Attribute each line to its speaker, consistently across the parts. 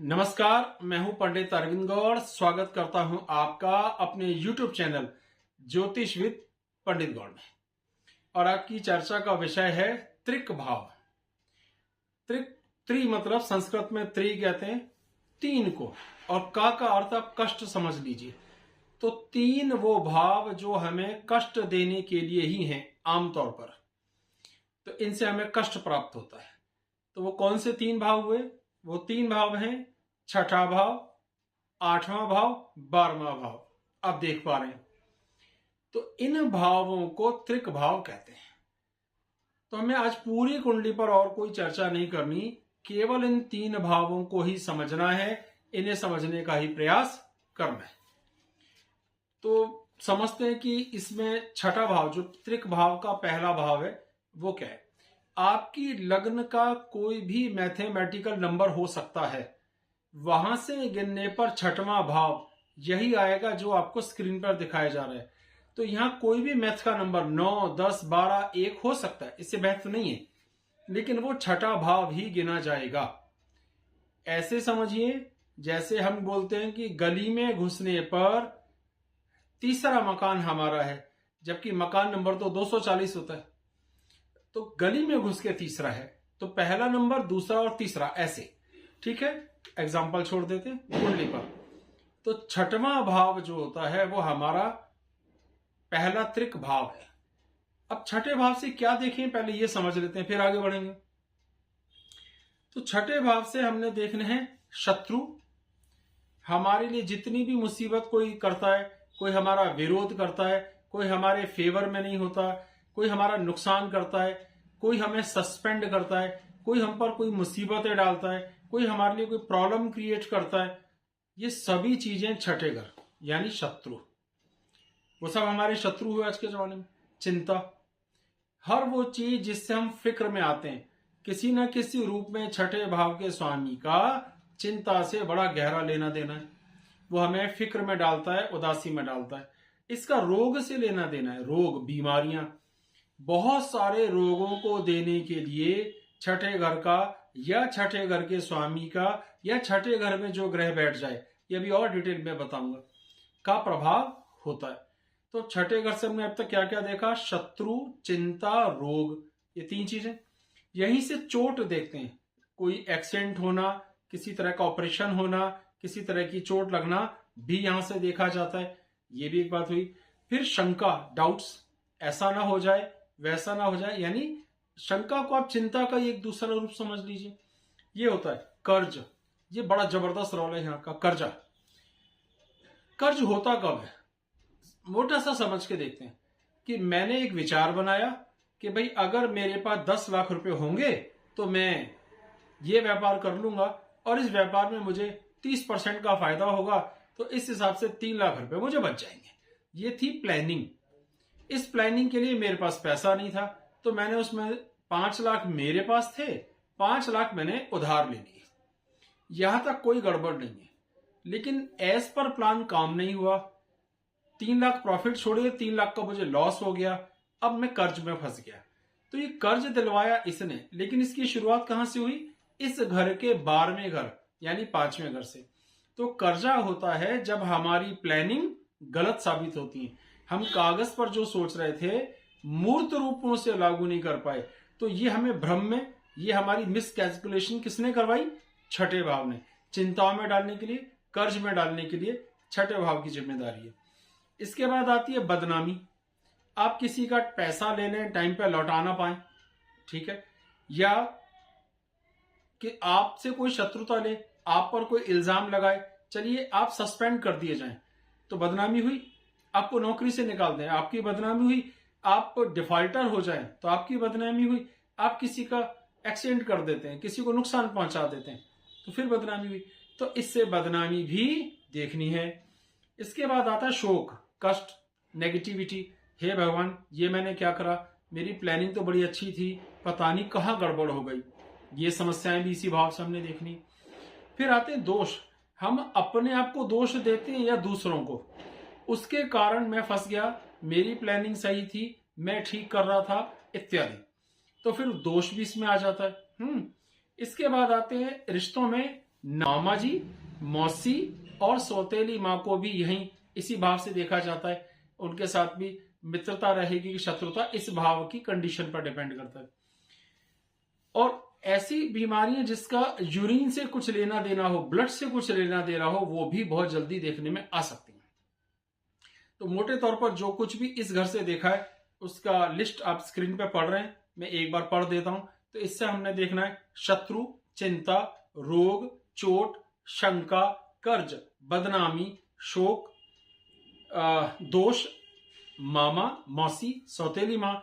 Speaker 1: नमस्कार, मैं हूं पंडित अरविंद गौड़। स्वागत करता हूं आपका अपने YouTube चैनल ज्योतिष विद पंडित गौड़ में। और आज की चर्चा का विषय है त्रिक भाव। त्रि मतलब संस्कृत में त्रि कहते हैं तीन को, और का अर्थ आप कष्ट समझ लीजिए। तो तीन वो भाव जो हमें कष्ट देने के लिए ही हैं आमतौर पर, तो इनसे हमें कष्ट प्राप्त होता है। तो वो कौन से तीन भाव हुए? वो तीन भाव हैं छठा भाव, आठवां भाव, 12वां भाव। अब देख पा रहे हैं। तो इन भावों को त्रिक भाव कहते हैं। तो हमें आज पूरी कुंडली पर और कोई चर्चा नहीं करनी, केवल इन तीन भावों को ही समझना है, इन्हें समझने का ही प्रयास करना है। तो समझते हैं कि इसमें छठा भाव जो त्रिक भाव का पहला भाव है वो क्या है। आपकी लग्न का कोई भी मैथमेटिकल नंबर हो सकता है, वहां से गिनने पर छठवां भाव यही आएगा जो आपको स्क्रीन पर दिखाया जा रहा है। तो यहां कोई भी मैथ का नंबर 9, 10, 12, 1 हो सकता है, इससे महत्व नहीं है, लेकिन वो छठा भाव ही गिना जाएगा। ऐसे समझिए जैसे हम बोलते हैं कि गली में घुसने पर तीसरा मकान हमारा है, जबकि मकान नंबर तो 240 होता है। तो गली में घुस के तीसरा है, तो पहला नंबर, दूसरा और तीसरा, ऐसे। ठीक है, एग्जाम्पल छोड़ देते हैं कुंडली पर। तो छठवां भाव जो होता है वो हमारा पहला त्रिक भाव है। अब छठे भाव से क्या देखें, पहले ये समझ लेते हैं, फिर आगे बढ़ेंगे। तो छठे भाव से हमने देखने हैं शत्रु। हमारे लिए जितनी भी मुसीबत कोई करता है, कोई हमारा विरोध करता है, कोई हमारे फेवर में नहीं होता, कोई हमारा नुकसान करता है, कोई हमें सस्पेंड करता है, कोई हम पर कोई मुसीबतें डालता है, कोई हमारे लिए कोई प्रॉब्लम क्रिएट करता है, ये सभी चीजें छठे घर यानी शत्रु, वो सब हमारे शत्रु हुए आज के जमाने में। चिंता, हर वो चीज जिससे हम फिक्र में आते हैं, किसी न किसी रूप में छठे भाव के स्वामी का चिंता से बड़ा गहरा लेना देना है। वो हमें फिक्र में डालता है, उदासी में डालता है। इसका रोग से लेना देना है, रोग, बीमारियां, बहुत सारे रोगों को देने के लिए छठे घर का या छठे घर के स्वामी का या छठे घर में जो ग्रह बैठ जाए, ये भी और डिटेल में बताऊंगा, का प्रभाव होता है। तो छठे घर से हमने अब तक क्या क्या देखा? शत्रु, चिंता, रोग, ये तीन चीजें। यहीं से चोट देखते हैं, कोई एक्सीडेंट होना, किसी तरह का ऑपरेशन होना, किसी तरह की चोट लगना भी यहां से देखा जाता है। ये भी एक बात हुई। फिर शंका, डाउट्स, ऐसा ना हो जाए, वैसा ना हो जाए, यानी शंका को आप चिंता का एक दूसरा रूप समझ लीजिए। ये होता है कर्ज। ये बड़ा जबरदस्त रोल है यहाँ का, कर्जा। कर्ज होता कब है? मोटा सा समझ के देखते हैं कि मैंने एक विचार बनाया कि भाई अगर मेरे पास 10 लाख रुपए होंगे तो मैं ये व्यापार कर लूंगा, और इस व्यापार में मुझे 30% का फायदा होगा, तो इस हिसाब से 3 लाख रुपए मुझे बच जाएंगे। ये थी प्लानिंग। इस प्लानिंग के लिए मेरे पास पैसा नहीं था, तो मैंने उसमें 5 लाख मेरे पास थे, 5 लाख मैंने उधार ले लिए। यहां तक कोई गड़बड़ नहीं है, लेकिन एज पर प्लान काम नहीं हुआ। 3 लाख प्रॉफिट छोड़िए, 3 लाख का मुझे लॉस हो गया। अब मैं कर्ज में फंस गया। तो ये कर्ज दिलवाया इसने, लेकिन इसकी शुरुआत कहां से हुई? इस घर के 12वें घर यानी 5वें घर से। तो कर्जा होता है जब हमारी प्लानिंग गलत साबित होती है, हम कागज पर जो सोच रहे थे मूर्त रूपों से लागू नहीं कर पाए। तो ये हमें भ्रम में, ये हमारी मिस कैलकुलेशन किसने करवाई? छठे भाव ने। चिंताओं में डालने के लिए, कर्ज में डालने के लिए छठे भाव की जिम्मेदारी है। इसके बाद आती है बदनामी। आप किसी का पैसा लेने टाइम पे लौटा ना पाए, ठीक है, या कि आपसे कोई शत्रुता ले, आप पर कोई इल्जाम लगाए, चलिए आप सस्पेंड कर दिए जाएं, तो बदनामी हुई। आपको नौकरी से निकाल दें, आपकी बदनामी हुई। आप डिफॉल्टर हो जाएं तो आपकी बदनामी हुई। आप किसी का एक्सीडेंट कर देते हैं, किसी को नुकसान पहुंचा देते हैं, तो फिर बदनामी हुई। तो इससे बदनामी भी देखनी है। इसके बाद आता है शोक, कष्ट, नेगेटिविटी। हे भगवान, ये मैंने क्या करा? मेरी प्लानिंग तो बड़ी अच्छी थी, पता नहीं कहां गड़बड़ हो गई। ये समस्याएं भी इसी भाव से हमने देखनी। फिर आते हैं दोष। हम अपने आप को दोष देते हैं या दूसरों को, उसके कारण मैं फंस गया, मेरी प्लानिंग सही थी, मैं ठीक कर रहा था, इत्यादि। तो फिर दोष भी इसमें आ जाता है। इसके बाद आते हैं रिश्तों में मामा जी, मौसी और सौतेली माँ को भी यहीं इसी भाव से देखा जाता है। उनके साथ भी मित्रता रहेगी कि शत्रुता, इस भाव की कंडीशन पर डिपेंड करता है। और ऐसी बीमारियां जिसका यूरिन से कुछ लेना देना हो, ब्लड से कुछ लेना देना हो, वो भी बहुत जल्दी देखने में आ सकती हैं। तो मोटे तौर पर जो कुछ भी इस घर से देखा है उसका लिस्ट आप स्क्रीन पे पढ़ रहे हैं, मैं एक बार पढ़ देता हूं। तो इससे हमने देखना है शत्रु, चिंता, रोग, चोट, शंका, कर्ज, बदनामी, शोक, दोष, मामा, मौसी, सौतेली माँ,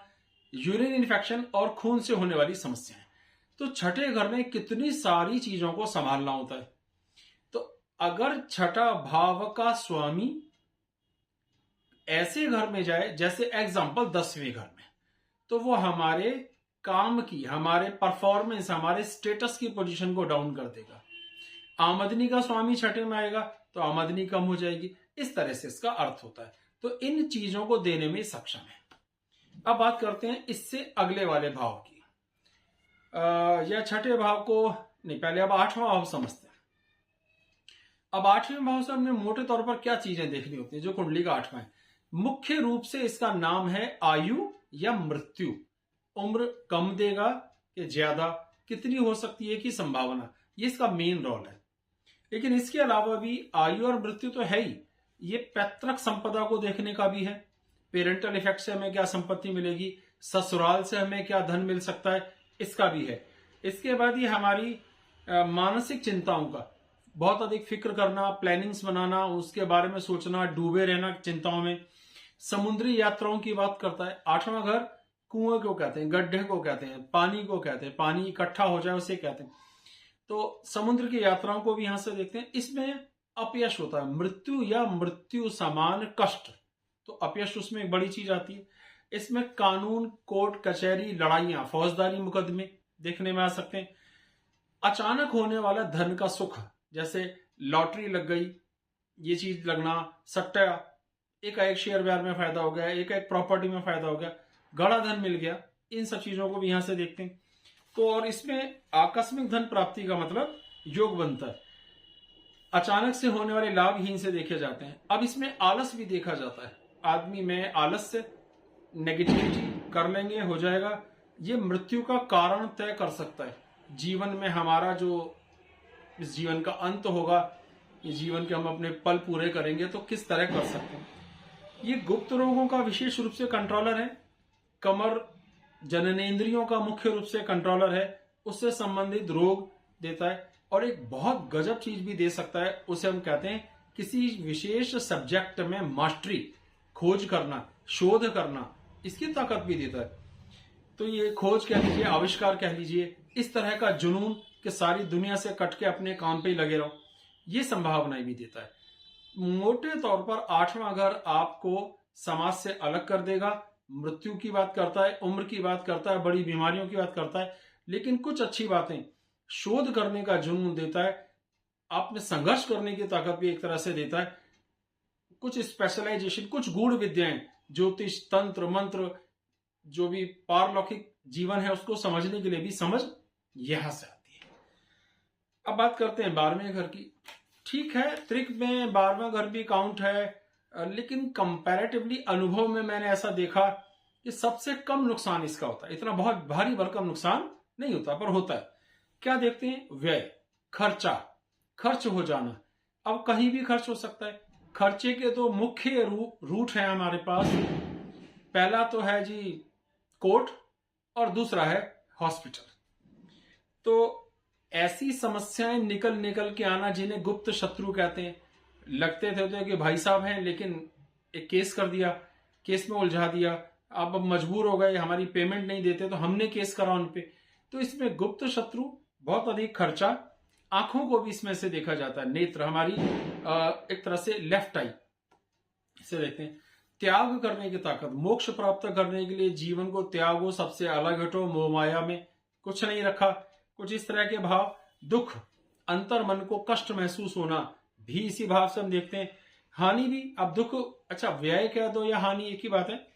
Speaker 1: यूरिन इन्फेक्शन और खून से होने वाली समस्याएं। तो छठे घर में कितनी सारी चीजों को संभालना होता है। तो अगर छठा भाव का स्वामी ऐसे घर में जाए, जैसे एग्जांपल 10वें घर में, तो वो हमारे काम की, हमारे परफॉर्मेंस, हमारे स्टेटस की पोजीशन को डाउन कर देगा। आमदनी का स्वामी छठे में आएगा तो आमदनी कम हो जाएगी। इस तरह से इसका अर्थ होता है। तो इन चीजों को देने में सक्षम है। अब बात करते हैं इससे अगले वाले भाव की। या छठे भाव को नहीं, पहले अब 8वां भाव समझते हैं। अब 8वें भाव से हमने मोटे तौर पर क्या चीजें देखनी होती है जो कुंडली का 8वां है। मुख्य रूप से इसका नाम है आयु या मृत्यु। उम्र कम देगा कि ज्यादा, कितनी हो सकती है कि संभावना, ये इसका मेन रोल है। लेकिन इसके अलावा भी आयु और मृत्यु तो है ही, ये पैतृक संपदा को देखने का भी है। पेरेंटल इफेक्ट से हमें क्या संपत्ति मिलेगी, ससुराल से हमें क्या धन मिल सकता है, इसका भी है। इसके बाद ये हमारी मानसिक चिंताओं का, बहुत अधिक फिक्र करना, प्लानिंग्स बनाना, उसके बारे में सोचना, डूबे रहना चिंताओं में। समुद्री यात्राओं की बात करता है। 8वां घर कुएं को कहते हैं, गड्ढे को कहते हैं, पानी को कहते हैं, पानी इकट्ठा हो जाए उसे कहते हैं। तो समुद्र की यात्राओं को भी यहां से देखते हैं। इसमें अपयश होता है, मृत्यु या मृत्यु समान कष्ट, तो अपयश उसमें एक बड़ी चीज आती है। इसमें कानून, कोर्ट कचहरी, लड़ाइयां, फौजदारी मुकदमे देखने में आ सकते हैं। अचानक होने वाला धन का सुख, जैसे लॉटरी लग गई, ये चीज लगना, सट्टा, एक शेयर बाजार में फायदा हो गया, एक प्रॉपर्टी में फायदा हो गया, गड़ा धन मिल गया, इन सब चीजों को भी यहां से देखते हैं। तो और इसमें आकस्मिक धन प्राप्ति का मतलब योग बनता है। अचानक से होने वाले लाभ ही इनसे देखे जाते हैं। अब इसमें आलस भी देखा जाता है। आदमी में आलस से नेगेटिविटी कर लेंगे, हो जाएगा, ये मृत्यु का कारण तय कर सकता है। जीवन में हमारा जो इस जीवन का अंत होगा, ये जीवन के हम अपने पल पूरे करेंगे तो किस तरह कर सकते हैं। ये गुप्त रोगों का विशेष रूप से कंट्रोलर है। कमर जननेंद्रियों का मुख्य रूप से कंट्रोलर है, उससे संबंधित रोग देता है। और एक बहुत गजब चीज भी दे सकता है, उसे हम कहते हैं किसी विशेष सब्जेक्ट में मास्टरी, खोज करना, शोध करना, इसकी ताकत भी देता है। तो ये खोज कह लीजिए, आविष्कार कह लीजिए, इस तरह का जुनून कि सारी दुनिया से कट के अपने काम पे ही लगे रहो, ये संभावनाएं भी देता है। मोटे तौर पर 8वां घर आपको समाज से अलग कर देगा। मृत्यु की बात करता है, उम्र की बात करता है, बड़ी बीमारियों की बात करता है, लेकिन कुछ अच्छी बातें, शोध करने का जुनून देता है, आप में संघर्ष करने की ताकत भी एक तरह से देता है। कुछ स्पेशलाइजेशन, कुछ गूढ़ विद्याएं, ज्योतिष, तंत्र, मंत्र, जो भी पारलौकिक जीवन है उसको समझने के लिए भी समझ यहां से आती है। अब बात करते हैं 12वें घर की। ठीक है, त्रिक में 12वां घर भी काउंट है, लेकिन कंपैरेटिवली अनुभव में मैंने ऐसा देखा कि सबसे कम नुकसान इसका होता है। इतना बहुत भारी भरकम नुकसान नहीं होता, पर होता है। क्या देखते हैं, व्यय, खर्चा, खर्च हो जाना। अब कहीं भी खर्च हो सकता है। खर्चे के तो मुख्य रूट है हमारे पास। पहला तो है जी कोर्ट और दूसरा है हॉस्पिटल। तो ऐसी समस्याएं निकल निकल के आना जिन्हें गुप्त शत्रु कहते हैं। लगते थे तो कि भाई साहब हैं, लेकिन एक केस कर दिया, केस में उलझा दिया, अब मजबूर हो गए, हमारी पेमेंट नहीं देते तो हमने केस करा उन पे। तो इसमें गुप्त शत्रु, बहुत अधिक खर्चा, आंखों को भी इसमें से देखा जाता है। नेत्र, हमारी एक तरह से लेफ्ट आई इसे देखते हैं। त्याग करने की ताकत, मोक्ष प्राप्त करने के लिए जीवन को त्यागो, सबसे अलग हटो, मोह माया में कुछ नहीं रखा, कुछ इस तरह के भाव। दुख, अंतर मन को कष्ट महसूस होना भी इसी भाव से हम देखते हैं। हानि भी, अब दुख, अच्छा व्यय कह दो या हानि एक ही बात है।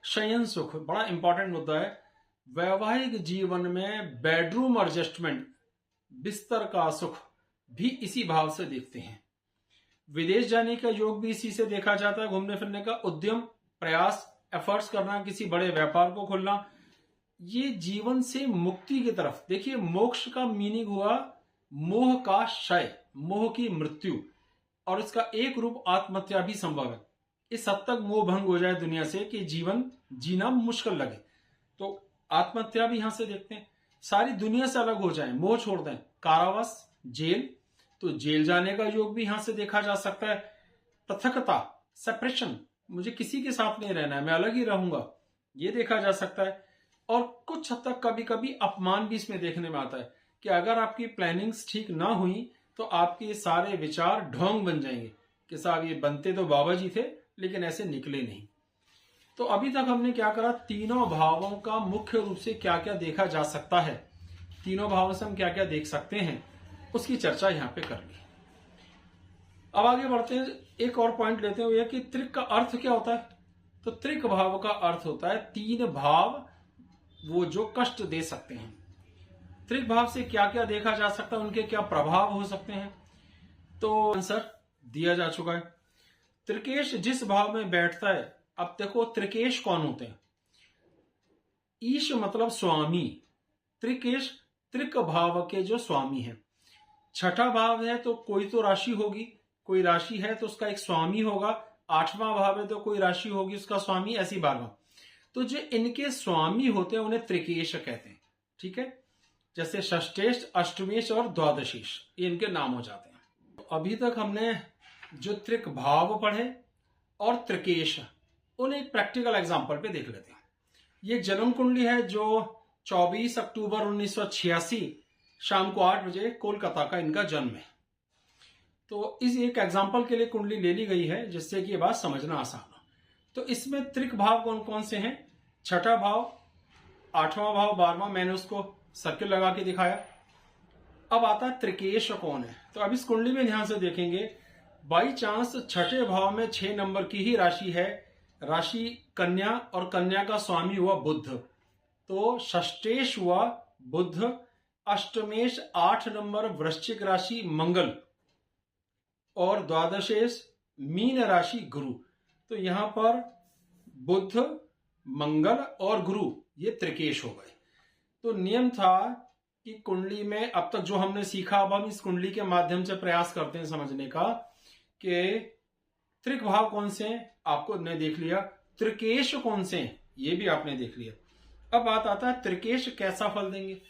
Speaker 1: शयन सुख, बड़ा इंपॉर्टेंट मुद्दा है। वैवाहिक जीवन में बेडरूम एडजस्टमेंट, बिस्तर का सुख, भी इसी भाव से देखते हैं। विदेश जाने का योग भी इसी से देखा जाता है, घूमने फिरने का उद्यम, प्रयास, एफर्ट्स करना, किसी बड़े व्यापार को खोलना, ये जीवन से मुक्ति की तरफ। देखिए, मोक्ष का मीनिंग हुआ मोह का क्षय, मोह की मृत्यु, और इसका एक रूप आत्महत्या भी संभव है। इस हद तक मोह भंग हो जाए दुनिया से कि जीवन जीना मुश्किल लगे, तो आत्महत्या भी यहां से देखते हैं। सारी दुनिया से अलग हो जाए, मोह छोड़ दें, कारावास, जेल, तो जेल जाने का योग भी यहां से देखा जा सकता है। पृथकता, सेपरेशन, मुझे किसी के साथ नहीं रहना है, मैं अलग ही रहूंगा, ये देखा जा सकता है। और कुछ हद तक कभी कभी अपमान भी इसमें देखने में आता है कि अगर आपकी प्लानिंग्स ठीक ना हुई तो आपके सारे विचार ढोंग बन जाएंगे कि साहब ये बनते तो बाबा जी थे लेकिन ऐसे निकले नहीं। तो अभी तक हमने क्या करा, तीनों भावों का मुख्य रूप से क्या क्या देखा जा सकता है, तीनों भावों से हम क्या क्या देख सकते हैं, उसकी चर्चा यहां पे कर ली। अब आगे बढ़ते हैं, एक और पॉइंट लेते हैं, वो यह कि त्रिक का अर्थ क्या होता है। तो त्रिक भाव का अर्थ होता है तीन भाव वो जो कष्ट दे सकते हैं। त्रिक भाव से क्या क्या देखा जा सकता है, उनके क्या प्रभाव हो सकते हैं, तो आंसर दिया जा चुका है। त्रिकेश जिस भाव में बैठता है, अब देखो त्रिकेश कौन होते हैं। ईश मतलब स्वामी, त्रिकेश त्रिक भाव के जो स्वामी हैं। छठा भाव है तो कोई तो राशि होगी, कोई राशि है तो उसका एक स्वामी होगा। आठवां भाव है तो कोई राशि होगी, उसका स्वामी, ऐसी 12वां। तो जो इनके स्वामी होते हैं उन्हें त्रिकेश कहते हैं। ठीक है, जैसे षष्ठेश, अष्टमेश और द्वादशीश, ये इनके नाम हो जाते हैं। अभी तक हमने जो त्रिक भाव पढ़े और त्रिकेश, उन्हें एक प्रैक्टिकल एग्जांपल पे देख लेते हैं। ये जन्म कुंडली है जो 24 अक्टूबर 1986 शाम को 8 बजे कोलकाता का इनका जन्म है। तो इस एक एग्जांपल के लिए कुंडली ले ली गई है जिससे कि ये बात समझना आसान हो। तो इसमें त्रिक भाव कौन कौन से हैं, छठा भाव, आठवां भाव, 12वां, मैंने उसको सर्किल लगा के दिखाया। अब आता है त्रिकेश कौन है। तो अब इस कुंडली में ध्यान से देखेंगे, बाई चांस छठे भाव में 6 नंबर की ही राशि है, राशि कन्या, और कन्या का स्वामी हुआ बुध, तो षष्ठेश हुआ बुध, अष्टमेश 8 नंबर वृश्चिक राशि मंगल, और द्वादशेश मीन राशि गुरु। तो यहां पर बुध, मंगल और गुरु ये त्रिकेश हो गए। तो नियम था कि कुंडली में अब तक जो हमने सीखा, अब हम इस कुंडली के माध्यम से प्रयास करते हैं समझने का कि त्रिक भाव कौन से हैं, आपको ने देख लिया, त्रिकेश कौन से हैं ये भी आपने देख लिया। अब बात आता है त्रिकेश कैसा फल देंगे।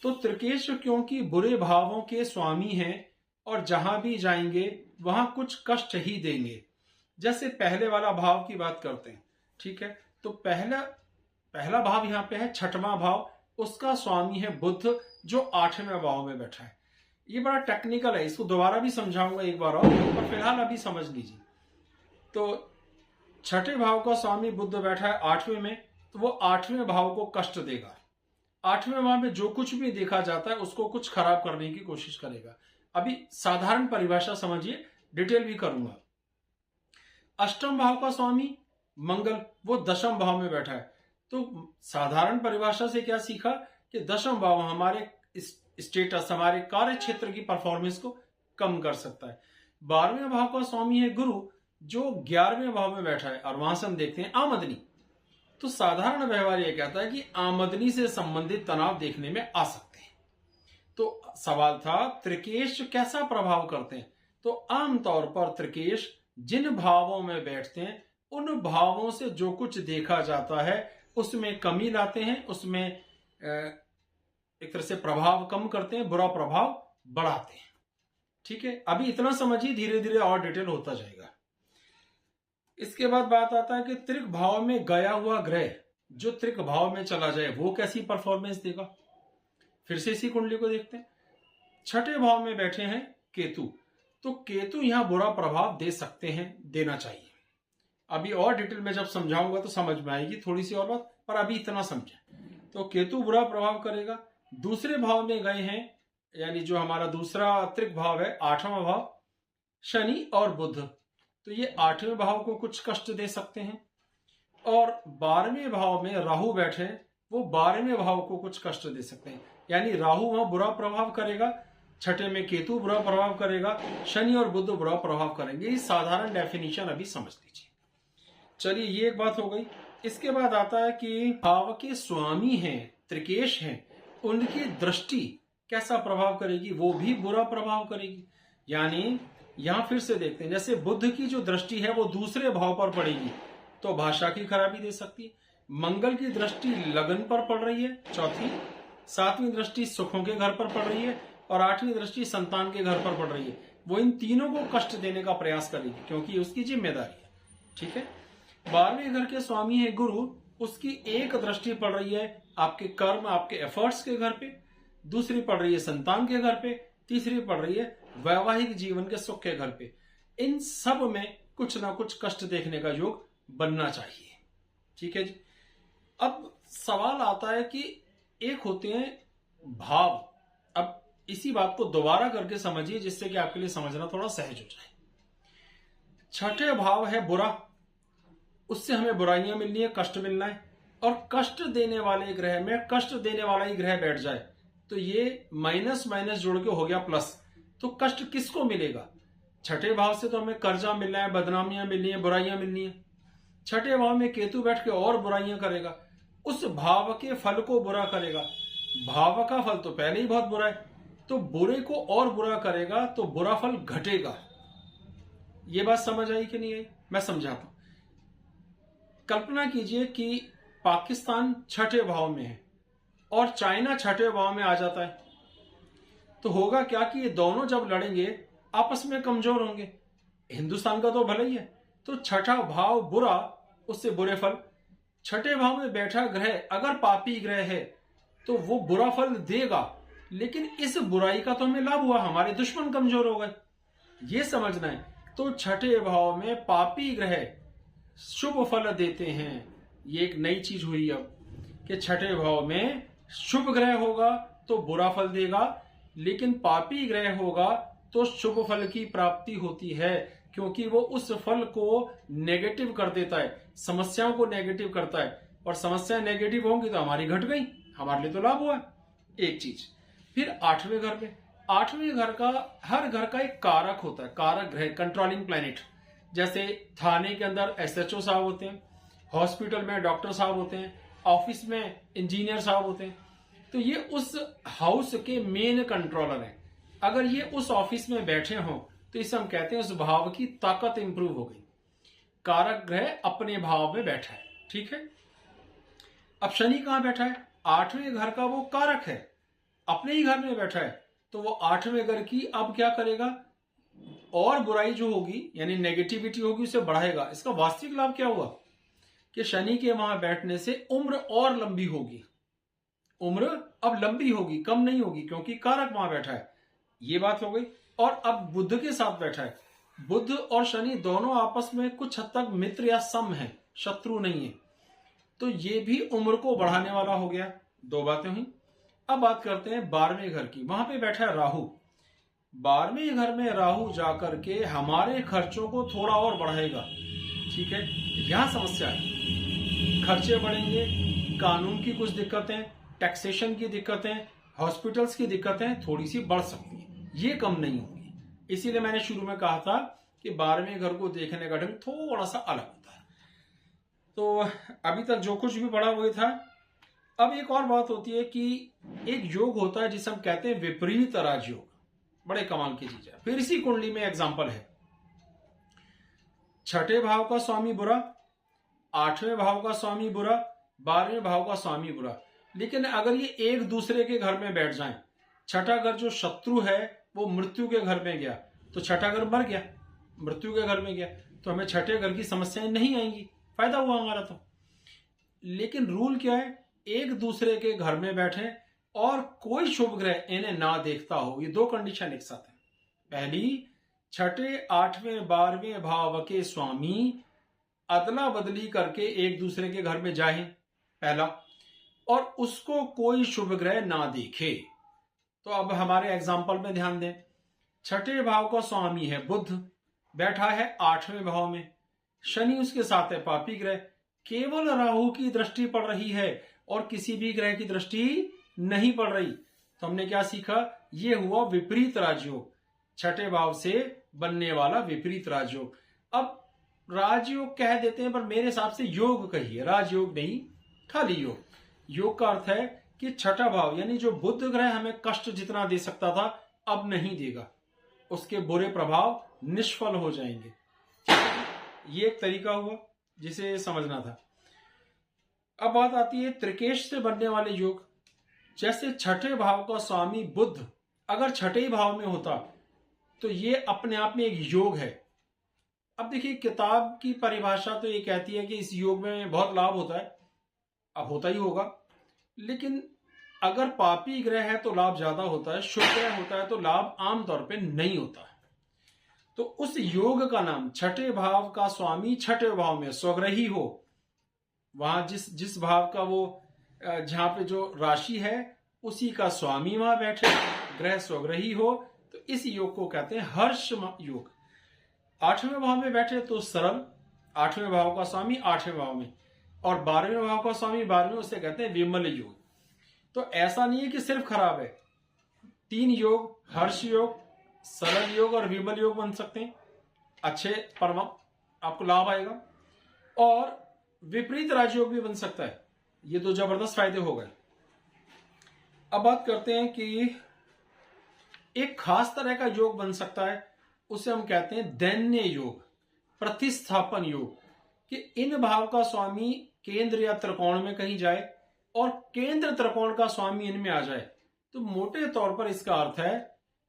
Speaker 1: तो त्रिकेश क्योंकि बुरे भावों के स्वामी हैं और जहां भी जाएंगे वहां कुछ कष्ट ही देंगे। जैसे पहले वाला भाव की बात करते हैं, ठीक है, तो पहला भाव यहां पे है छठवां भाव, उसका स्वामी है बुध जो 8वें भाव में बैठा है। ये बड़ा टेक्निकल है, इसको दोबारा भी समझाऊंगा एक बार और, पर फिलहाल अभी समझ लीजिए। तो छठे भाव का स्वामी बुध बैठा है 8वें में, तो वो 8वें भाव को कष्ट देगा। 8वें भाव में जो कुछ भी देखा जाता है उसको कुछ खराब करने की कोशिश करेगा। अभी साधारण परिभाषा समझिए, डिटेल भी करूंगा। अष्टम भाव का स्वामी मंगल, वो दशम भाव में बैठा है। तो साधारण परिभाषा से क्या सीखा कि दशम भाव हमारे स्टेटस, हमारे कार्य क्षेत्र की परफॉर्मेंस को कम कर सकता है। 12वें भाव का स्वामी है गुरु जो 11वें भाव में बैठा है, और वहां से हम देखते हैं आमदनी। तो साधारण व्यवहार यह कहता है कि आमदनी से संबंधित तनाव देखने में आ सकते हैं। तो सवाल था त्रिकेश कैसा प्रभाव करते हैं। तो आमतौर पर त्रिकेश जिन भावों में बैठते हैं उन भावों से जो कुछ देखा जाता है उसमें कमी लाते हैं, उसमें एक तरह से प्रभाव कम करते हैं, बुरा प्रभाव बढ़ाते हैं। ठीक है, अभी इतना समझिए, धीरे धीरे और डिटेल होता जाएगा। इसके बाद बात आता है कि त्रिक भाव में गया हुआ ग्रह जो त्रिक भाव में चला जाए वो कैसी परफॉर्मेंस देगा। फिर से इसी कुंडली को देखते हैं। छठे भाव में बैठे हैं केतु, तो केतु यहां बुरा प्रभाव दे सकते हैं, देना चाहिए। अभी और डिटेल में जब समझाऊंगा तो समझ में आएगी थोड़ी सी और बात, पर अभी इतना समझें। तो केतु बुरा प्रभाव करेगा। दूसरे भाव में गए हैं, यानी जो हमारा दूसरा त्रिक भाव है 8वां भाव, शनि और बुध, तो ये 8वें भाव को कुछ कष्ट दे सकते हैं। और 12वें भाव में राहु बैठे, वो 12वें भाव को कुछ कष्ट दे सकते हैं। यानी राहु वहां बुरा प्रभाव करेगा, छठे में केतु बुरा प्रभाव करेगा, शनि और बुध बुरा प्रभाव करेंगे। ये साधारण डेफिनेशन अभी समझ लीजिए। चलिए ये एक बात हो गई। इसके बाद आता है कि भाव के स्वामी हैं, त्रिकेश हैं, उनकी दृष्टि कैसा प्रभाव करेगी, वो भी बुरा प्रभाव करेगी। यानी यहां फिर से देखते हैं, जैसे बुध की जो दृष्टि है वो दूसरे भाव पर पड़ेगी तो भाषा की खराबी दे सकती है। मंगल की दृष्टि लगन पर पड़ रही है, चौथी। सातवीं दृष्टि सुखों के घर पर पड़ रही है और आठवीं दृष्टि संतान के घर पर पड़ रही है। वो इन तीनों को कष्ट देने का प्रयास करेगी क्योंकि उसकी जिम्मेदारी है। ठीक है। 12वें घर के स्वामी है गुरु, उसकी एक दृष्टि पड़ रही है आपके कर्म, आपके एफर्ट्स के घर पे, दूसरी पड़ रही है संतान के घर पे, तीसरी पड़ रही है वैवाहिक जीवन के सुख के घर पे। इन सब में कुछ ना कुछ कष्ट देखने का योग बनना चाहिए। ठीक है जी। अब सवाल आता है कि एक होते हैं भाव। अब इसी बात को दोबारा करके समझिए जिससे कि आपके लिए समझना थोड़ा सहज हो जाए। छठे भाव है बुरा, उससे हमें बुराइयां मिलनी है, कष्ट मिलना है। और कष्ट देने वाले ग्रह में कष्ट देने वाला ही ग्रह बैठ जाए तो ये माइनस माइनस जुड़ के हो गया प्लस। तो कष्ट किसको मिलेगा? छठे भाव से तो हमें कर्जा मिलना है, बदनामियां मिलनी है, बुराइयां मिलनी है। छठे भाव में केतु बैठ के और बुराइयां करेगा, उस भाव के फल को बुरा करेगा। भाव का फल तो पहले ही बहुत बुरा है, तो बुरे को और बुरा करेगा तो बुरा फल घटेगा। ये बात समझ आई कि नहीं आई? मैं समझाता हूं। कल्पना कीजिए कि पाकिस्तान छठे भाव में है और चाइना छठे भाव में आ जाता है, तो होगा क्या कि ये दोनों जब लड़ेंगे आपस में कमजोर होंगे। हिंदुस्तान का तो भला ही है, तो छठा भाव बुरा, उससे बुरे फल। छठे भाव में बैठा ग्रह अगर पापी ग्रह है तो वो बुरा फल देगा, लेकिन इस बुराई का तो हमें लाभ हुआ, हमारे दुश्मन कमजोर हो गए। ये समझना है। तो छठे भाव में पापी ग्रह शुभ फल देते हैं। ये एक नई चीज हुई अब कि छठे भाव में शुभ ग्रह होगा तो बुरा फल देगा, लेकिन पापी ग्रह होगा तो शुभ फल की प्राप्ति होती है, क्योंकि वो उस फल को नेगेटिव कर देता है, समस्याओं को नेगेटिव करता है। और समस्याएं नेगेटिव होंगी तो हमारी घट गई, हमारे लिए तो लाभ हुआ। एक चीज। फिर आठवें घर में, आठवें घर का, हर घर का एक कारक होता है, कारक ग्रह, कंट्रोलिंग प्लैनेट। जैसे थाने के अंदर एसएचओ साहब होते हैं, हॉस्पिटल में डॉक्टर साहब होते हैं, ऑफिस में इंजीनियर साहब होते हैं। तो ये उस हाउस के मेन कंट्रोलर हैं। अगर ये उस ऑफिस में बैठे हों तो इसे हम कहते हैं उस भाव की ताकत इंप्रूव हो गई। कारक ग्रह अपने भाव में बैठा है। ठीक है। अब शनि कहां बैठा है? आठवें घर का वो कारक है, अपने ही घर में बैठा है, तो वो आठवें घर की अब क्या करेगा, और बुराई जो होगी यानी नेगेटिविटी होगी उसे बढ़ाएगा। इसका वास्तविक लाभ क्या हुआ कि शनि के वहां बैठने से उम्र और लंबी होगी। उम्र अब लंबी होगी, कम नहीं होगी, क्योंकि कारक वहां बैठा है। ये बात हो गई। और अब बुध के साथ बैठा है। बुध और शनि दोनों आपस में कुछ हद तक मित्र या सम है, शत्रु नहीं है, तो ये भी उम्र को बढ़ाने वाला हो गया। दो बातें हुई। अब बात करते हैं 12वें घर की। वहां पे बैठा है राहु। 12वें घर में राहु जाकर के हमारे खर्चों को थोड़ा और बढ़ाएगा। ठीक है। यहां समस्या है, खर्चे बढ़ेंगे, कानून की कुछ दिक्कतें, टैक्सेशन की दिक्कतें, हॉस्पिटल्स की दिक्कतें थोड़ी सी बढ़ सकती है, ये कम नहीं होंगी। इसीलिए मैंने शुरू में कहा था कि 12वें घर को देखने का ढंग थोड़ा सा अलग होता है। तो अभी तक जो कुछ भी पढ़ा वही था। अब एक और बात होती है कि एक योग होता है जिसे हम कहते हैं विपरीत राजयोग। बड़े कमाल की चीज है। फिर इसी कुंडली में एग्जांपल है, छठे भाव का स्वामी बुरा, आठवें भाव का स्वामी बुरा, 12वें भाव का स्वामी बुरा। लेकिन अगर ये एक दूसरे के घर में बैठ जाएं, छठा घर जो शत्रु है वो मृत्यु के घर में गया तो छठा घर मर गया, मृत्यु के घर में गया तो हमें छठे घर की समस्याएं नहीं आएंगी, फायदा हुआ हमारा तो। लेकिन रूल क्या है, एक दूसरे के घर में बैठे और कोई शुभ ग्रह इन्हें ना देखता हो। ये दो कंडीशन एक साथ है। पहली, छठे, आठवें, 12वें भाव के स्वामी अदला बदली करके एक दूसरे के घर में जाए, पहला, और उसको कोई शुभ ग्रह ना देखे। तो अब हमारे एग्जाम्पल में ध्यान दें। छठे भाव का स्वामी है बुध, बैठा है 8वें भाव में, शनि उसके साथ है पापी ग्रह, केवल राहु की दृष्टि पड़ रही है और किसी भी ग्रह की दृष्टि नहीं पड़ रही। तो हमने क्या सीखा ये हुआ विपरीत राजयोग, छठे भाव से बनने वाला विपरीत राजयोग। अब राजयोग कह देते हैं, पर मेरे हिसाब से योग कहिए, राजयोग नहीं, खाली योग। योग का अर्थ है कि छठा भाव यानी जो बुध ग्रह हमें कष्ट जितना दे सकता था अब नहीं देगा, उसके बुरे प्रभाव निष्फल हो जाएंगे। ये एक तरीका हुआ जिसे समझना था। अब बात आती है त्रिकेश से बनने वाले योग। जैसे छठे भाव का स्वामी बुध अगर छठे ही भाव में होता तो ये अपने आप में एक योग है। अब देखिए, किताब की परिभाषा तो ये कहती है कि इस योग में बहुत लाभ होता है, अब होता ही होगा, लेकिन अगर पापी ग्रह है तो लाभ ज्यादा होता है, शुभ ग्रह होता है तो लाभ आमतौर पे नहीं होता है। तो उस योग का नाम, छठे भाव का स्वामी छठे भाव में स्वग्रही हो, वहां जिस भाव का वो जहां पे जो राशि है उसी का स्वामी वहां बैठे, ग्रह स्वग्रही हो, तो इस योग को कहते हैं हर्ष योग। आठवें भाव में बैठे तो सरल, आठवें भाव का स्वामी आठवें भाव में, और 12वें भाव का स्वामी 12वें, उसे कहते हैं विमल योग। तो ऐसा नहीं है कि सिर्फ खराब है, 3 योग, हर्ष योग, सरल योग और विमल योग बन सकते हैं, अच्छे परिणाम आपको लाभ आएगा। और विपरीत राजयोग भी बन सकता है, ये तो जबरदस्त फायदे हो गए। अब बात करते हैं कि एक खास तरह का योग बन सकता है, उसे हम कहते हैं दैन्य योग, प्रतिस्थापन योग, कि इन भाव का स्वामी केंद्र या त्रिकोण में कहीं जाए और केंद्र त्रिकोण का स्वामी इनमें आ जाए। तो मोटे तौर पर इसका अर्थ है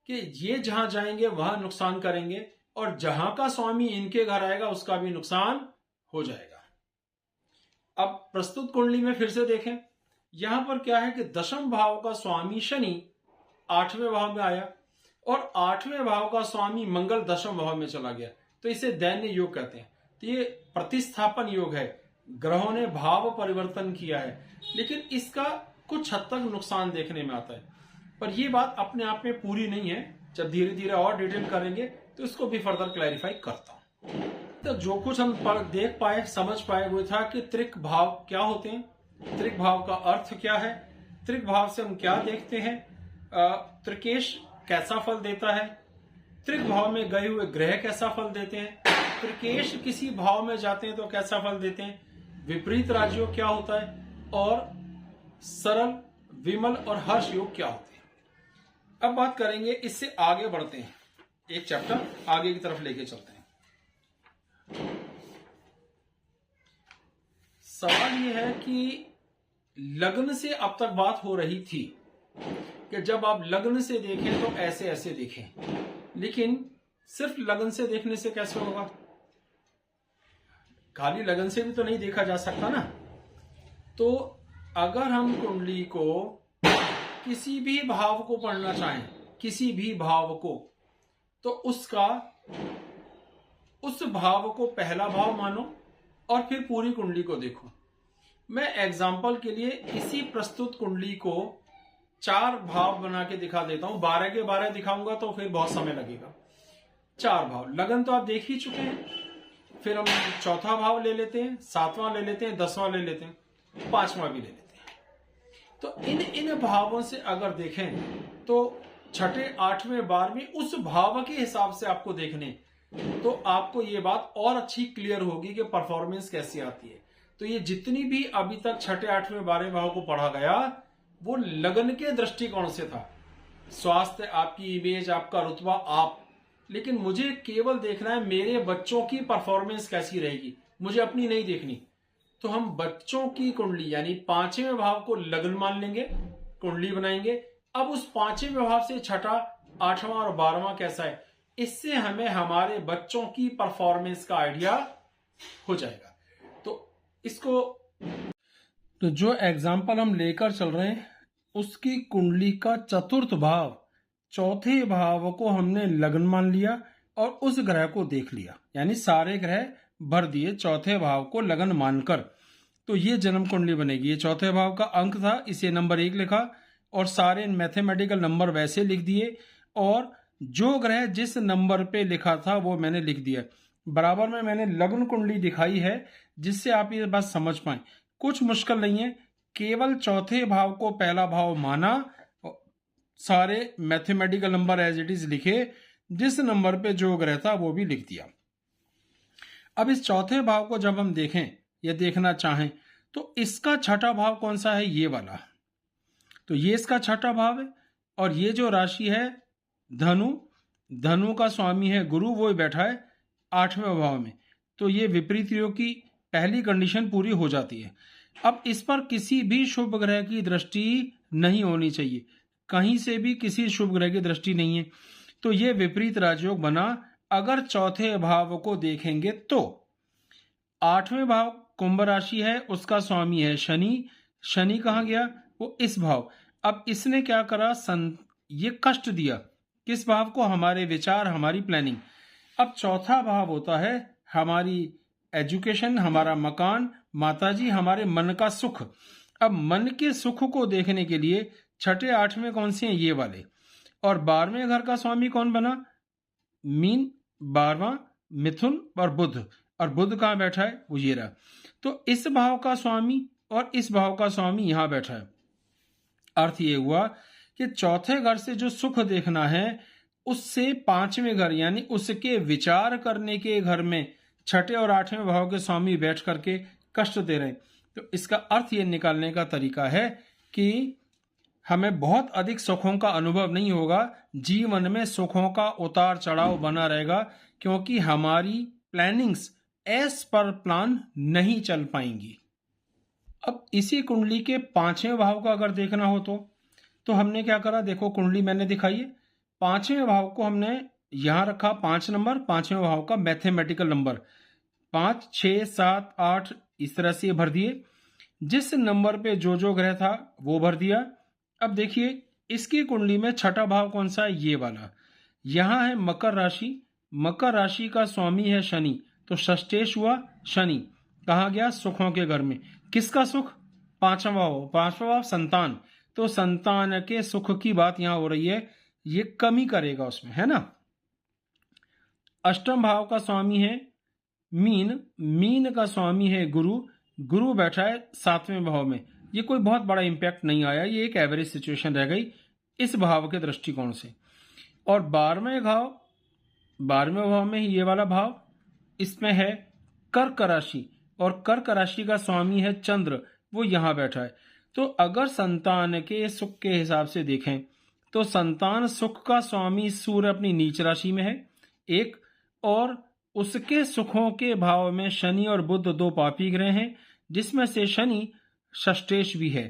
Speaker 1: कि ये जहां जाएंगे वहां नुकसान करेंगे, और जहां का स्वामी इनके घर आएगा उसका भी नुकसान हो जाएगा। अब प्रस्तुत कुंडली में फिर से देखें, यहां पर क्या है कि दशम भाव का स्वामी शनि 8वें भाव में आया और 8वें भाव का स्वामी मंगल दशम भाव में चला गया, तो इसे दैन्य योग कहते हैं। तो ये प्रतिस्थापन योग है, ग्रहों ने भाव परिवर्तन किया है, लेकिन इसका कुछ हद तक नुकसान देखने में आता है। पर यह बात अपने आप में पूरी नहीं है, जब धीरे धीरे और डिटेल करेंगे तो इसको भी फर्दर क्लैरिफाई करता हूं। तो जो कुछ हम देख पाए, समझ पाए, वो था कि त्रिक भाव क्या होते हैं, त्रिक भाव का अर्थ क्या है, त्रिक भाव से हम क्या देखते हैं, त्रिकेश कैसा फल देता है, त्रिक भाव में गए हुए ग्रह कैसा फल देते हैं, त्रिकेश किसी भाव में जाते हैं तो कैसा फल देते हैं, विपरीत राजयोग क्या होता है, और सरल, विमल और हर्ष योग क्या होते हैं। अब बात करेंगे, इससे आगे बढ़ते हैं, एक चैप्टर आगे की तरफ लेके चलते हैं। सवाल यह है कि लग्न से अब तक बात हो रही थी कि जब आप लग्न से देखें तो ऐसे ऐसे देखें, लेकिन सिर्फ लग्न से देखने से कैसे होगा, खाली लगन से भी तो नहीं देखा जा सकता ना। तो अगर हम कुंडली को किसी भी भाव को पढ़ना चाहें, किसी भी भाव को, तो उस भाव को पहला भाव मानो और फिर पूरी कुंडली को देखो। मैं एग्जाम्पल के लिए इसी प्रस्तुत कुंडली को 4 भाव बना के दिखा देता हूं, 12 के 12 दिखाऊंगा तो फिर बहुत समय लगेगा। 4 भाव, लगन तो आप देख ही चुके हैं, फिर हम चौथा भाव ले लेते हैं, 7वां ले लेते हैं, 10वां ले लेते हैं, 5वां भी ले लेते हैं। तो इन भावों से अगर देखें तो छठे, 8वें, 12वें उस भाव के हिसाब से आपको देखने, तो आपको ये बात और अच्छी क्लियर होगी कि परफॉर्मेंस कैसी आती है। तो ये जितनी भी अभी तक छठे, 8वें, 12वें भाव को पढ़ा गया वो लगन के दृष्टिकोण से था, स्वास्थ्य, आपकी इमेज, आपका रुतबा, आप, लेकिन मुझे केवल देखना है मेरे बच्चों की परफॉर्मेंस कैसी रहेगी, मुझे अपनी नहीं देखनी। तो हम बच्चों की कुंडली यानी 5वें भाव को लगन मान लेंगे, कुंडली बनाएंगे। अब उस 5वें भाव से छठा, 8वां और 12वां कैसा है, इससे हमें हमारे बच्चों की परफॉर्मेंस का आइडिया हो जाएगा। तो जो एग्जाम्पल हम लेकर चल रहे हैं उसकी कुंडली का चतुर्थ भाव, चौथे भाव को हमने लगन मान लिया और उस ग्रह को देख लिया, यानी सारे ग्रह भर दिए चौथे भाव को लगन मानकर। तो ये जन्म कुंडली बनेगी। ये चौथे भाव का अंक था, इसे नंबर 1 लिखा और सारे मैथमेटिकल नंबर वैसे लिख दिए, और जो ग्रह जिस नंबर पे लिखा था वो मैंने लिख दिया। बराबर में मैंने लग्न कुंडली दिखाई है जिससे आप ये बात समझ पाए। कुछ मुश्किल नहीं है, केवल चौथे भाव को पहला भाव माना, सारे mathematical number as it is लिखे, जिस नंबर पे जो ग्रह था वो भी लिख दिया। अब इस चौथे भाव को जब हम देखें या देखना चाहें तो इसका छठा भाव कौन सा है, ये वाला। तो ये इसका छठा भाव है, और ये जो राशि है धनु, धनु का स्वामी है गुरु, वो बैठा है 8वें भाव में। तो ये विपरीत योग की पहली कंडीशन पूरी हो जाती है। अब इस पर किसी भी शुभ ग्रह की दृष्टि नहीं होनी चाहिए, कहीं से भी किसी शुभ ग्रह की दृष्टि नहीं है, तो ये विपरीत राजयोग बना। अगर चौथे भाव को देखेंगे तो 8वें भाव कुंभ राशि है, उसका स्वामी है शनि। शनि कहाँ गया, वो इस भाव। अब इसने क्या करा, ये कष्ट दिया किस भाव को, हमारे विचार, हमारी प्लानिंग। अब चौथा भाव होता है हमारी एजुकेशन, हमारा मकान, माताजी, हमारे मन का सुख। अब मन के सुख को देखने के लिए छठे 8वें कौन से हैं, ये वाले। और 12वें घर का स्वामी कौन बना, मीन, 12वां मिथुन और बुध। और बुध कहाँ बैठा है, वो ये रहा। तो इस भाव का स्वामी और इस भाव का स्वामी यहां बैठा है। अर्थ ये हुआ कि चौथे घर से जो सुख देखना है उससे 5वें घर यानी उसके विचार करने के घर में छठे और 8वें भाव के स्वामी बैठ करके कष्ट दे रहे हैं। तो इसका अर्थ ये निकालने का तरीका है कि हमें बहुत अधिक सुखों का अनुभव नहीं होगा, जीवन में सुखों का उतार चढ़ाव बना रहेगा, क्योंकि हमारी प्लानिंग्स एज पर प्लान नहीं चल पाएंगी। अब इसी कुंडली के 5वें भाव का अगर देखना हो तो हमने क्या करा, देखो कुंडली मैंने दिखाई है, 5वें भाव को हमने यहां रखा 5 नंबर, 5वें भाव का मैथमेटिकल नंबर 5, 6, 7, 8 इस तरह से भर दिए। जिस नंबर पे जो ग्रह था वो भर दिया। अब देखिए इसकी कुंडली में छठा भाव कौन सा है, ये वाला। यहां है मकर राशि, मकर राशि का स्वामी है शनि, तो षष्ठेश हुआ शनि। कहा गया, सुखों के घर में। किसका सुख, 5वां भाव, 5वां भाव संतान। तो संतान के सुख की बात यहां हो रही है, ये कमी करेगा उसमें, है ना। अष्टम भाव का स्वामी है मीन, मीन का स्वामी है गुरु, गुरु बैठा है 7वें भाव में। ये कोई बहुत बड़ा इंपैक्ट नहीं आया, ये एक एवरेज सिचुएशन रह गई इस भाव के दृष्टिकोण से। और 12वें भाव, 12वें भाव में ही ये वाला भाव, इसमें है कर्क राशि, और कर्क राशि का स्वामी है चंद्र, वो यहां बैठा है। तो अगर संतान के सुख के हिसाब से देखें तो संतान सुख का स्वामी सूर्य अपनी नीच राशि में है एक, और उसके सुखों के भाव में शनि और बुध 2 पापी ग्रह हैं, जिसमें से शनि षष्ठेश भी है।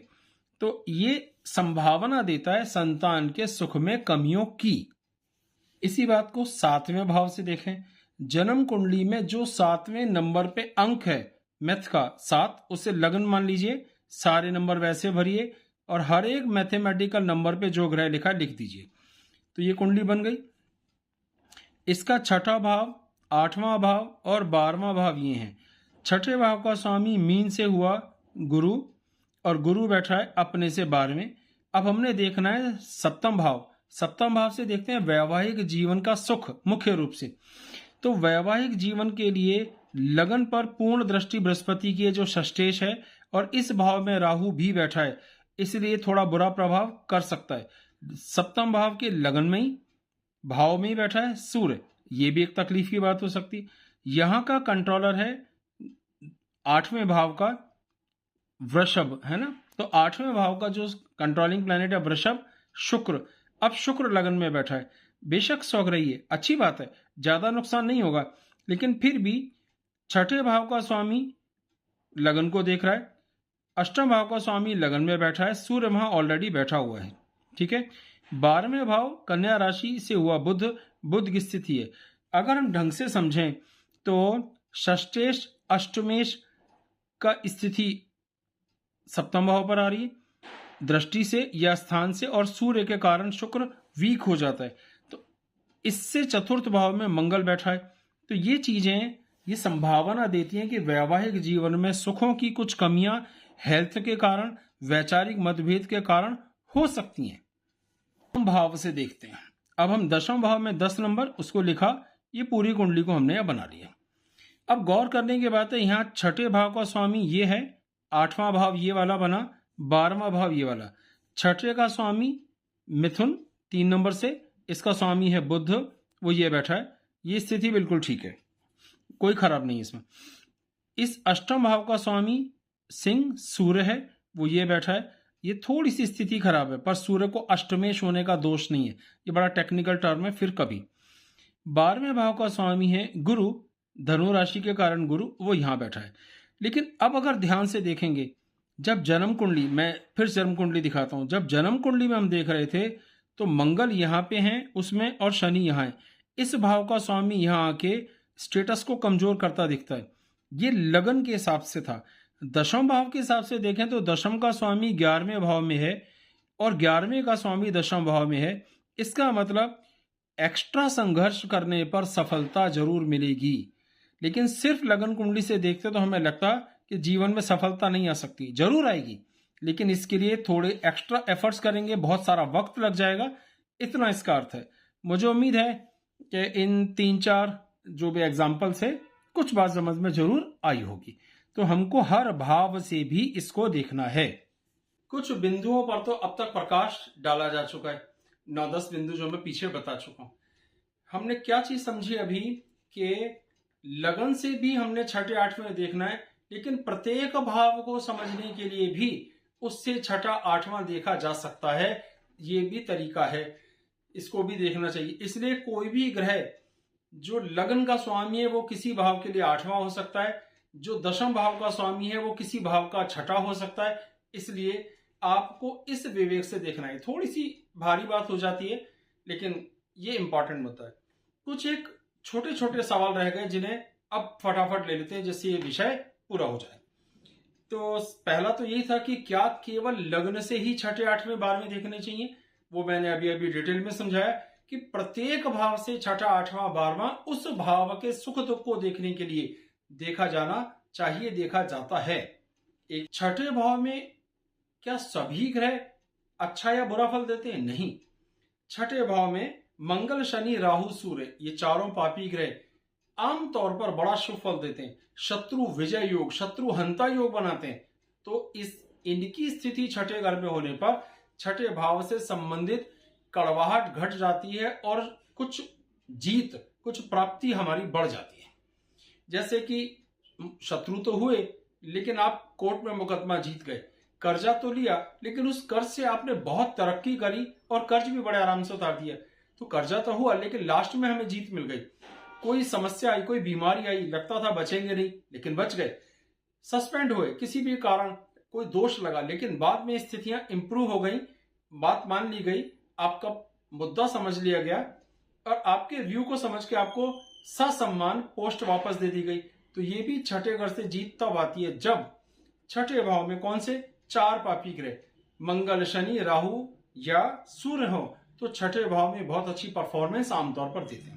Speaker 1: तो ये संभावना देता है संतान के सुख में कमियों की। इसी बात को 7वें भाव से देखें, जन्म कुंडली में जो 7वें नंबर पे अंक है मैथ का 7, उसे लगन मान लीजिए, सारे नंबर वैसे भरिए और हर एक मैथमेटिकल नंबर पे जो ग्रह लिखा लिख दीजिए। तो ये कुंडली बन गई। इसका छठा भाव, 8वां भाव और 12वां भाव ये हैं। छठे भाव का स्वामी मीन से हुआ गुरु, और गुरु बैठा है अपने से 12वें। अब हमने देखना है सप्तम भाव, सप्तम भाव से देखते हैं वैवाहिक जीवन का सुख मुख्य रूप से। तो वैवाहिक जीवन के लिए लगन पर पूर्ण दृष्टि बृहस्पति की है जो षष्ठेश है, और इस भाव में राहु भी बैठा है, इसलिए थोड़ा बुरा प्रभाव कर सकता है। सप्तम भाव के लगन में ही, भाव में ही बैठा है सूर्य, ये भी एक तकलीफ की बात हो सकती है। यहां का कंट्रोलर है 8वें भाव का वृषभ, है ना। तो 8वें भाव का जो कंट्रोलिंग प्लैनेट है वृषभ, शुक्र। अब शुक्र लगन में बैठा है, बेशक स्वग्रही है, अच्छी बात है, ज्यादा नुकसान नहीं होगा, लेकिन फिर भी छठे भाव का स्वामी लगन को देख रहा है, अष्टम भाव का स्वामी लगन में बैठा है, सूर्य वहां ऑलरेडी बैठा हुआ है, ठीक है। 12वें भाव कन्या राशि से हुआ बुध, बुध की स्थिति है। अगर हम ढंग से समझें तो षष्ठेश अष्टमेश का स्थिति सप्तम भाव पर आ रही है दृष्टि से या स्थान से, और सूर्य के कारण शुक्र वीक हो जाता है, तो इससे चतुर्थ भाव में मंगल बैठा है। तो ये चीजें ये संभावना देती हैं कि वैवाहिक जीवन में सुखों की कुछ कमियां हेल्थ के कारण, वैचारिक मतभेद के कारण हो सकती हैं। हम भाव से देखते हैं। अब हम 10वें भाव में 10 नंबर उसको लिखा, ये पूरी कुंडली को हमने बना लिया। अब गौर करने की बात है, यहाँ छठे भाव का स्वामी ये है, 8वां भाव ये वाला बना, 12वां भाव ये वाला। छठे का स्वामी मिथुन 3 नंबर से, इसका स्वामी है बुध, वो ये बैठा है। ये स्थिति बिल्कुल ठीक है, कोई खराब नहीं इसमें। इस अष्टम भाव का स्वामी सिंह सूर्य है, वो ये बैठा है। ये थोड़ी सी स्थिति खराब है, पर सूर्य को अष्टमेश होने का दोष नहीं है, ये बड़ा टेक्निकल टर्म है, फिर कभी। 12वें भाव का स्वामी है गुरु, धनु राशि के कारण गुरु, वो यहां बैठा है। लेकिन अब अगर ध्यान से देखेंगे, जब जन्म कुंडली, मैं फिर जन्म कुंडली दिखाता हूं, जब जन्म कुंडली में हम देख रहे थे तो मंगल यहां पे हैं उसमें और शनि यहां है। इस भाव का स्वामी यहां आके स्टेटस को कमजोर करता दिखता है। ये लगन के हिसाब से था। दशम भाव के हिसाब से देखें तो दशम का स्वामी 11वें भाव में है और 11वें का स्वामी दशम भाव में है। इसका मतलब एक्स्ट्रा संघर्ष करने पर सफलता जरूर मिलेगी, लेकिन सिर्फ लगन कुंडली से देखते तो हमें लगता कि जीवन में सफलता नहीं आ सकती। जरूर आएगी, लेकिन इसके लिए थोड़े एक्स्ट्रा एफर्ट्स करेंगे, बहुत सारा वक्त लग जाएगा, इतना इसका अर्थ है। मुझे उम्मीद है कि इन 3-4 जो भी एग्जाम्पल से कुछ बात समझ में जरूर आई होगी। तो हमको हर भाव से भी इसको देखना है। कुछ बिंदुओं पर तो अब तक प्रकाश डाला जा चुका है, 9-10 बिंदु जो मैं पीछे बता चुका हूं। हमने क्या चीज समझी अभी कि लगन से भी हमने 6-8वें देखना है, लेकिन प्रत्येक भाव को समझने के लिए भी उससे 6-8वां देखा जा सकता है। ये भी तरीका है, इसको भी देखना चाहिए। इसलिए कोई भी ग्रह जो लगन का स्वामी है वो किसी भाव के लिए 8वां हो सकता है, जो दशम भाव का स्वामी है वो किसी भाव का 6ठा हो सकता है। इसलिए आपको इस विवेक से देखना है। थोड़ी सी भारी बात हो जाती है, लेकिन ये इंपॉर्टेंट होता है। कुछ एक छोटे छोटे सवाल रह गए जिन्हें अब फटाफट ले लेते हैं, जिससे ये विषय पूरा हो जाए। तो पहला तो यही था कि क्या केवल लग्न से ही 6ठे 8वें 12वें देखने चाहिए। वो मैंने अभी अभी डिटेल में समझाया कि प्रत्येक भाव से 6ठा 8वां 12वां उस भाव के सुख दुख को देखने के लिए देखा जाना चाहिए, देखा जाता है। एक 6ठे भाव में क्या सभी ग्रह अच्छा या बुरा फल देते हैं? नहीं। 6ठे भाव में मंगल शनि राहु सूर्य, ये चारों पापी ग्रह आमतौर पर बड़ा शुभ फल देते हैं। शत्रु विजय योग, शत्रु हंता योग बनाते हैं। तो इनकी स्थिति 6ठे घर में होने पर 6ठे भाव से संबंधित कड़वाहट घट जाती है और कुछ जीत, कुछ प्राप्ति हमारी बढ़ जाती है। जैसे कि शत्रु तो हुए, लेकिन आप कोर्ट में मुकदमा जीत गए। कर्जा तो लिया, लेकिन उस कर्ज से आपने बहुत तरक्की करी और कर्ज भी बड़े आराम से उतार दिया। तो कर्जा तो हुआ, लेकिन लास्ट में हमें जीत मिल गई। कोई समस्या आई, कोई बीमारी आई, लगता था बचेंगे नहीं, लेकिन बच गए। सस्पेंड हुए, किसी भी कारण कोई दोष लगा, लेकिन बाद में स्थितियां इंप्रूव हो गई, बात मान ली गई, आपका मुद्दा समझ लिया गया और आपके व्यू को समझ के आपको ससम्मान पोस्ट वापस दे दी गई। तो ये भी 6ठे घर से जीत तब आती है जब 6ठे भाव में कौन से 4 पापी ग्रह मंगल शनि राहु या सूर्य हो, तो 6ठे भाव में बहुत अच्छी परफॉर्मेंस आमतौर पर देते हैं।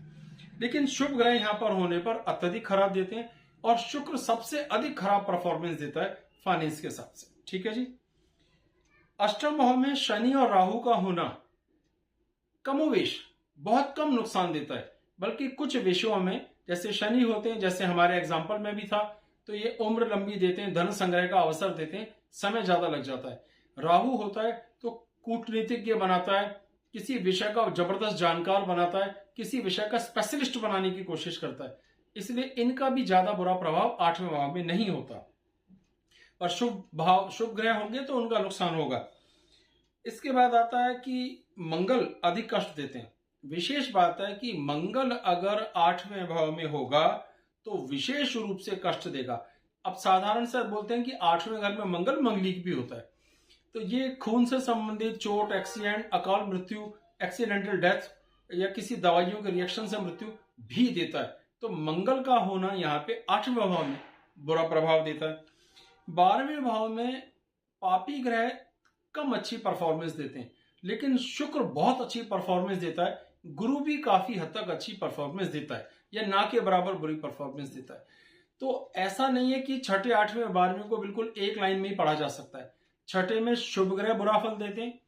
Speaker 1: लेकिन शुभ ग्रह यहां पर होने पर अत्यधिक खराब देते हैं और शुक्र सबसे अधिक खराब परफॉर्मेंस देता है फाइनेंस के हिसाब से। ठीक है जी। अष्टम भाव में शनि और राहु का होना कमोवेश बहुत कम नुकसान देता है, बल्कि कुछ विषयों में जैसे शनि होते हैं, जैसे हमारे एग्जाम्पल में भी था, तो ये उम्र लंबी देते हैं, धन संग्रह का अवसर देते हैं, समय ज्यादा लग जाता है। राहु होता है तो कूटनीतिज्ञ बनाता है, किसी विषय का जबरदस्त जानकार बनाता है, किसी विषय का स्पेशलिस्ट बनाने की कोशिश करता है। इसलिए इनका भी ज्यादा बुरा प्रभाव 8वें भाव में नहीं होता। और शुभ ग्रह होंगे तो उनका नुकसान होगा। इसके बाद आता है कि मंगल अधिक कष्ट देते हैं। विशेष बात है कि मंगल अगर 8वें भाव में होगा तो विशेष रूप से कष्ट देगा। अब साधारण से बोलते हैं कि 8वें घर में मंगल मंगलिक भी होता है, तो ये खून से संबंधित चोट, एक्सीडेंट, अकाल मृत्यु, एक्सीडेंटल डेथ या किसी दवाइयों के रिएक्शन से मृत्यु भी देता है। तो मंगल का होना यहाँ पे 8वें भाव में बुरा प्रभाव देता है। 12वें भाव में पापी ग्रह कम अच्छी परफॉर्मेंस देते हैं, लेकिन शुक्र बहुत अच्छी परफॉर्मेंस देता है। गुरु भी काफी हद तक अच्छी परफॉर्मेंस देता है या ना के बराबर बुरी परफॉर्मेंस देता है। तो ऐसा नहीं है कि 6ठे 8वें 12वें को बिल्कुल एक लाइन में ही पढ़ा जा सकता है। 6ठे में शुभ ग्रह बुरा फल देते हैं,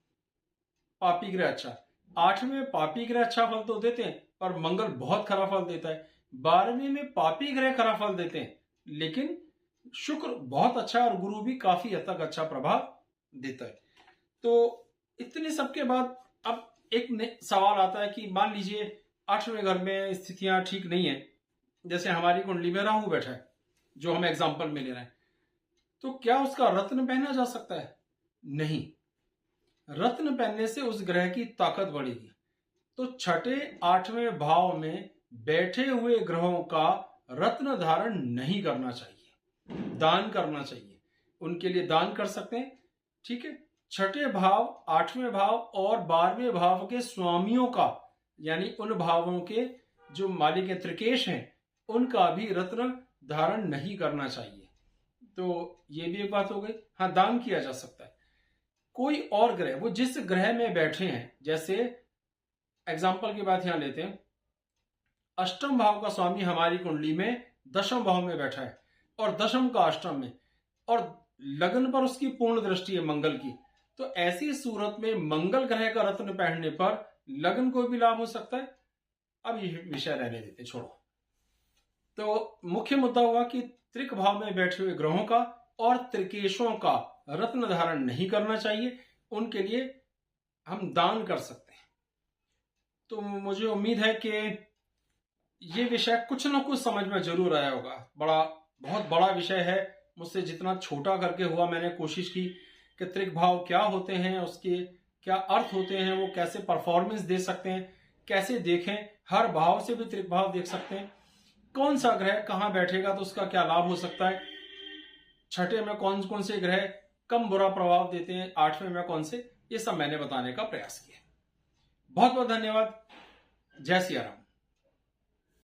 Speaker 1: पापी ग्रह अच्छा। 8वें पापी ग्रह अच्छा फल तो देते हैं, पर मंगल बहुत खराब फल देता है। 12वें में पापी ग्रह खराब फल देते हैं, लेकिन शुक्र बहुत अच्छा और गुरु भी काफी हद तक अच्छा प्रभाव देता है। तो इतने सबके बाद अब एक सवाल आता है कि मान लीजिए 8वें घर में स्थितियां ठीक नहीं है, जैसे हमारी कुंडली में राहु बैठा है, जो हम एग्जाम्पल में ले रहे हैं, तो क्या उसका रत्न पहना जा सकता है? नहीं, रत्न पहनने से उस ग्रह की ताकत बढ़ेगी। तो छठे 8वें भाव में बैठे हुए ग्रहों का रत्न धारण नहीं करना चाहिए, दान करना चाहिए। उनके लिए दान कर सकते हैं, ठीक है। छठे भाव, 8वें भाव और 12वें भाव के स्वामियों का, यानी उन भावों के जो मालिक है, त्रिकेश हैं, उनका भी रत्न धारण नहीं करना चाहिए। तो ये भी एक बात हो गई। हाँ, दान किया जा सकता है। कोई और ग्रह, वो जिस ग्रह में बैठे हैं, जैसे एग्जाम्पल की बात यहां लेते हैं, अष्टम भाव का स्वामी हमारी कुंडली में 10वें भाव में बैठा है और 10वीं का अष्टम में, और लग्न पर उसकी पूर्ण दृष्टि है मंगल की, तो ऐसी सूरत में मंगल ग्रह का रत्न पहनने पर लग्न को भी लाभ हो सकता है। अब ये विषय रहने देते, छोड़ो। तो मुख्य मुद्दा हुआ कि त्रिक भाव में बैठे हुए ग्रहों का और त्रिकेशों का रत्न धारण नहीं करना चाहिए, उनके लिए हम दान कर सकते हैं। तो मुझे उम्मीद है कि ये विषय कुछ ना कुछ समझ में जरूर आया होगा। बहुत बड़ा विषय है, मुझसे जितना छोटा करके हुआ मैंने कोशिश की कि त्रिक भाव क्या होते हैं, उसके क्या अर्थ होते हैं, वो कैसे परफॉर्मेंस दे सकते हैं, कैसे देखें, हर भाव से भी त्रिक भाव देख सकते हैं, कौन सा ग्रह कहां बैठेगा तो उसका क्या लाभ हो सकता है, छठे में कौन कौन से ग्रह कम बुरा प्रभाव देते हैं, 8वें में कौन से, ये सब मैंने बताने का प्रयास किया। बहुत बहुत धन्यवाद। जय सिया राम।